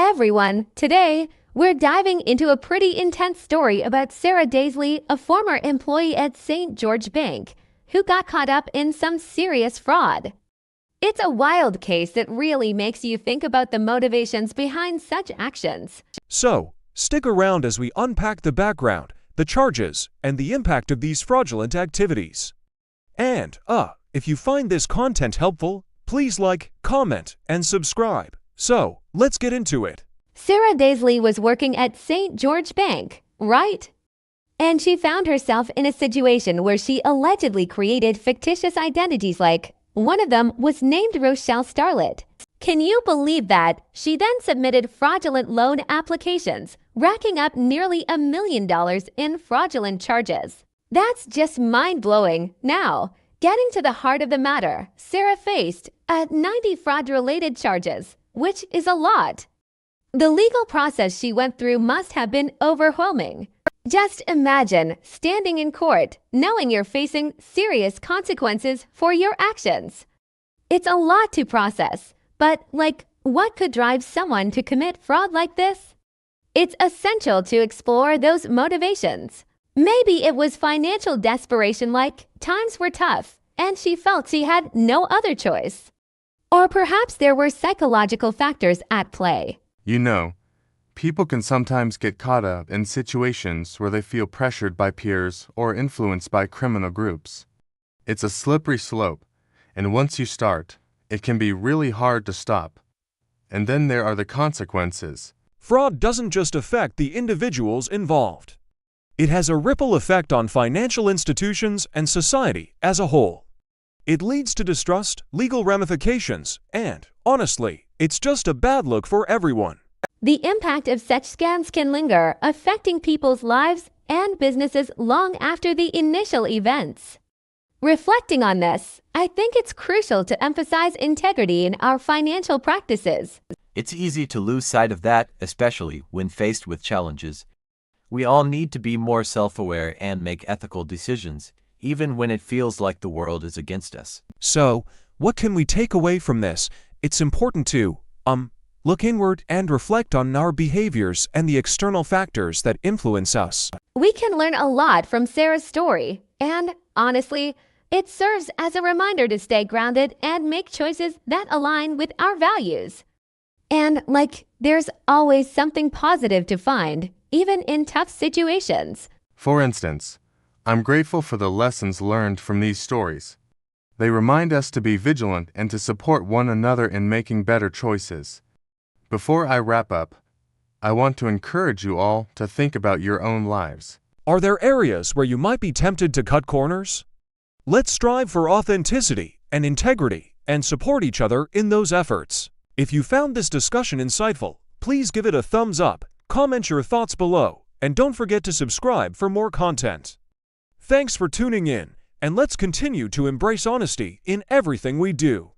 everyone! Today, we're diving into a pretty intense story about Sara Daizli, a former employee at St. George Bank, who got caught up in some serious fraud. It's a wild case that really makes you think about the motivations behind such actions. So, stick around as we unpack the background, the charges, and the impact of these fraudulent activities. And, if you find this content helpful, please like, comment, and subscribe. So, let's get into it. Sara Daizli was working at St. George Bank, right? And she found herself in a situation where she allegedly created fictitious identities one of them was named Rochelle Starlet. Can you believe that? She then submitted fraudulent loan applications, racking up nearly $1 million in fraudulent charges. That's just mind-blowing. Now, getting to the heart of the matter, Sara faced 90 fraud-related charges, which is a lot. The legal process she went through must have been overwhelming. Just imagine standing in court, knowing you're facing serious consequences for your actions. It's a lot to process, but what could drive someone to commit fraud like this? It's essential to explore those motivations. Maybe it was financial desperation, times were tough, and she felt she had no other choice. Or perhaps there were psychological factors at play. You know, people can sometimes get caught up in situations where they feel pressured by peers or influenced by criminal groups. It's a slippery slope, and once you start, it can be really hard to stop. And then there are the consequences. Fraud doesn't just affect the individuals involved. It has a ripple effect on financial institutions and society as a whole. It leads to distrust, legal ramifications, and, honestly, it's just a bad look for everyone. The impact of such scams can linger, affecting people's lives and businesses long after the initial events. Reflecting on this, I think it's crucial to emphasize integrity in our financial practices. It's easy to lose sight of that, especially when faced with challenges. We all need to be more self-aware and make ethical decisions, even when it feels like the world is against us. So, what can we take away from this? It's important to, look inward and reflect on our behaviors and the external factors that influence us. We can learn a lot from Sara's story, and, honestly, it serves as a reminder to stay grounded and make choices that align with our values. And, there's always something positive to find, even in tough situations. For instance, I'm grateful for the lessons learned from these stories. They remind us to be vigilant and to support one another in making better choices. Before I wrap up, I want to encourage you all to think about your own lives. Are there areas where you might be tempted to cut corners? Let's strive for authenticity and integrity and support each other in those efforts. If you found this discussion insightful, please give it a thumbs up, comment your thoughts below, and don't forget to subscribe for more content. Thanks for tuning in, and let's continue to embrace honesty in everything we do.